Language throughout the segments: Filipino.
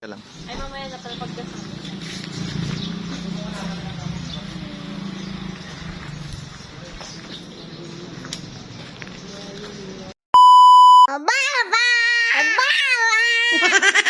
Ka lang. Ay, mamaya na pala pagkasama.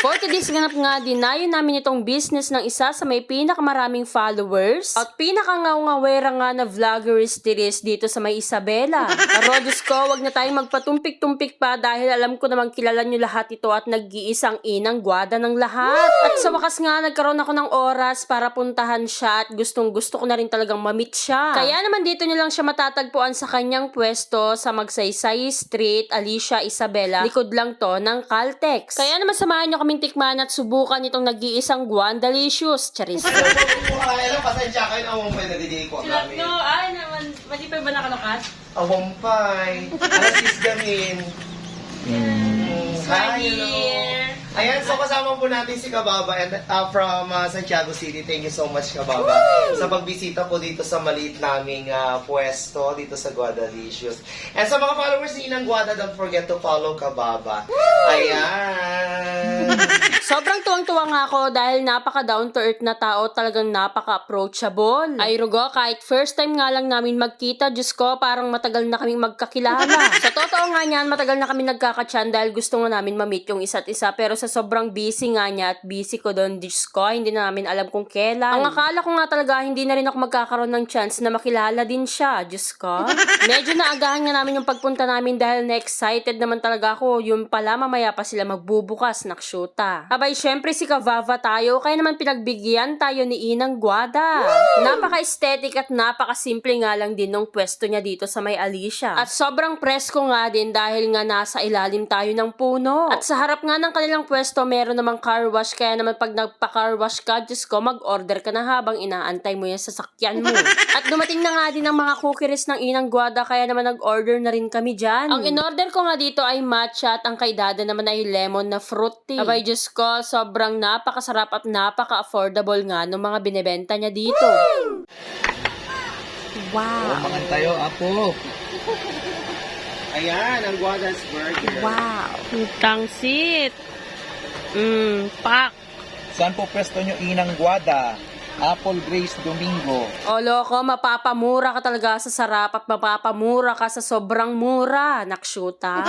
For today's ganap nga, dinayo namin itong business ng isa sa may pinakamaraming followers at pinakangawngawera nga na vloggeris dito sa may Isabela. Pero Diyos ko, wag na tayong magpatumpik-tumpik pa dahil alam ko namang kilala nyo lahat ito at nag-iisang inang gwada ng lahat. At sa wakas nga, nagkaroon ako ng oras para puntahan siya at gustong gusto ko na rin talagang mamit siya. Kaya naman dito nyo lang siya matatagpuan sa kanyang pwesto sa Magsaysay Street, Alicia, Isabela. Likod lang to ng Caltex. Kaya naman samahan nyo kaming tikman at subukan itong nag-iisang Guandalicious. Charis. Alam, pasensya kayo na awang pay nagiging ko Silap kami. no, ay naman, mali pa ba nakalakas? Awang pay. Alas gamin. Hi, hello. Ayan, so kasama po natin si Kababa and, from Santiago City. Thank you so much, Kababa, sa pagbisita po dito sa maliit naming pwesto dito sa Guadalicious. And sa mga followers ni Inang Guada, don't forget to follow Kababa. Ayan. Sobrang tuwang-tuwa nga ako dahil napaka down to earth na tao, talagang napaka-approachable. Ay Rugo, kahit first time nga lang namin magkita, Diyos ko, parang matagal na kaming magkakilala. Sa totoo nga niyan, matagal na kami nagkakatyan dahil gusto nga namin ma-meet yung isa't isa, pero sa sobrang busy nga niya at busy ko doon, Diyos ko, hindi na namin alam kung kailan. Ang akala ko nga talaga, hindi na rin ako magkakaroon ng chance na makilala din siya, Diyos ko. Medyo naagahan nga namin yung pagpunta namin dahil na-excited naman talaga ako. Yung pala, mamaya pa sila magbubukas, nakshuta. Abay, syempre si Kavava tayo, kaya naman pinagbigyan tayo ni Inang Guada. Napaka-aesthetic at napaka-simple nga lang din nung pwesto niya dito sa may Alicia. At sobrang presko nga din dahil nga nasa ilalim tayo ng puno. At sa harap nga ng kanilang pwesto, meron namang car wash, kaya naman pag nagpa-car wash ka, Diyos ko, mag-order ka na habang inaantay mo yung sasakyan mo. At dumating na nga din ang mga cookies ng Inang Guada, kaya naman nag-order na rin kami dyan. Ang in-order ko nga dito ay matcha at ang kaidada naman ay lemon na fruit tea. Abay, Diyos ko, sobrang napakasarap at napaka-affordable nga ng mga binibenta niya dito. Oh, mga tayo, apo. Ayan, ang Guada's Burger. Wow! Tangsit! Pak! Saan po pwesto nyo, Inang Guada? Apple Grace Domingo. O loko, mapapamura ka talaga sa sarap at mapapamura ka sa sobrang mura. Nakshuta.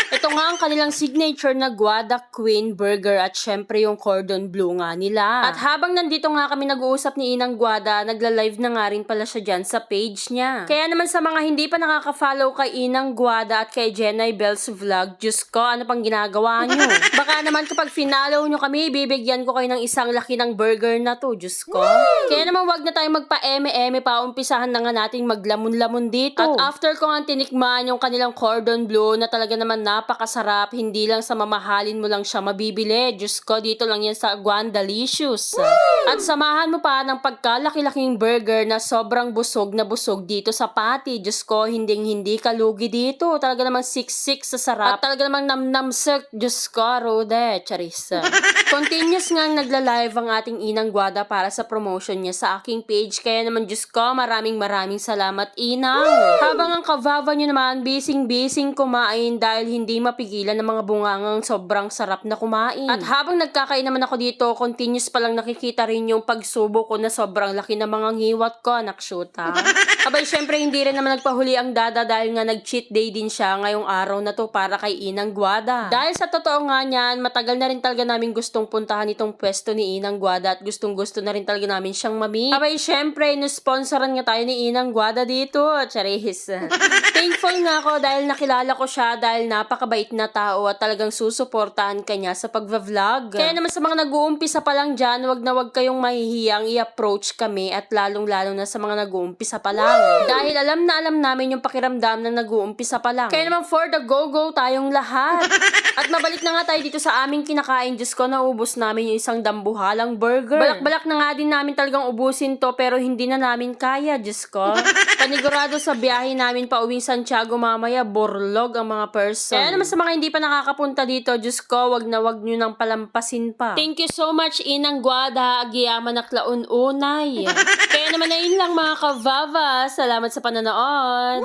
Ito nga ang kanilang signature na Guada Queen Burger at syempre yung cordon bleu nga nila. At habang nandito nga kami nag-uusap ni Inang Guada, nagla-live na nga rin pala siya dyan sa page niya. Kaya naman sa mga hindi pa nakaka-follow kay Inang Guada at kay Jenay Bells Vlog, Diyos ko, ano pang ginagawa nyo? Baka naman kapag finallow nyo kami, bibigyan ko kayo ng isang laki ng burger na to, Diyos ko. Kaya naman wag na tayong magpa-eme-eme pa, umpisahan na nga nating maglamon-lamon dito. At after ko nga tinikman yung kanilang cordon bleu na talaga naman napakasarap, hindi lang sa mamahalin mo lang siya mabibili. Diyos ko, dito lang yan sa Guandalicious. At samahan mo pa ng pagkalaki-laking burger na sobrang busog na busog dito sa patty. Diyos ko, hindi kalugi dito. Talaga namang siksik sa sarap. At talaga namang namnamsik. Diyos ko, Rode, charis. Continuous nga nagla-live ang ating Inang Guada para sa promotion niya sa aking page. Kaya naman, Diyos ko, maraming salamat, Inang. Habang ang Kavava nyo naman, bising kumain dahil hindi mapigilan ng mga bungangang sobrang sarap na kumain. At habang nagkakain naman ako dito, continuous palang nakikita rin yung pagsubo ko na sobrang laki ng mga ngiwat ko, nakshuta. Abay, syempre, hindi rin naman nagpahuli ang dada dahil nga nag-cheat day din siya ngayong araw na to para kay Inang Guada. Dahil sa totoo nga niyan, matagal na rin talaga namin gustong puntahan itong pwesto ni Inang Guada at gustong-gusto na rin talaga namin siyang mami. Abay, syempre, no-sponsoran nga tayo ni Inang Guada dito. Charis. Thankful nga ako dahil nakilala ko siya dahil napakabait na tao at talagang susuportahan ka niya sa pagva-vlog. Kaya naman sa mga nag-uumpisa pa lang dyan, wag na wag kayong mahihiyang i-approach kami at lalong-lalo na sa mga nag-uumpisa pa lang. Dahil alam na alam namin yung pakiramdam ng nag-uumpisa pa lang. Kaya naman for the go-go tayong lahat. At mabalik na nga tayo dito sa aming kinakain. Diyos ko, naubos namin yung isang dambuhalang burger. Balak-balak na nga din namin talagang ubusin to pero hindi na namin kaya, Diyos ko. Panigurado sa biyahe namin pa uwing Santiago mamaya, borlog ang mga person. Kaya naman sa mga hindi pa nakakapunta dito, Diyos ko, wag nyo nang palampasin pa. Thank you so much, Inang Guada, agiyaman na klaun unay. Kaya naman na yun lang mga Kavava. Salamat sa panonood.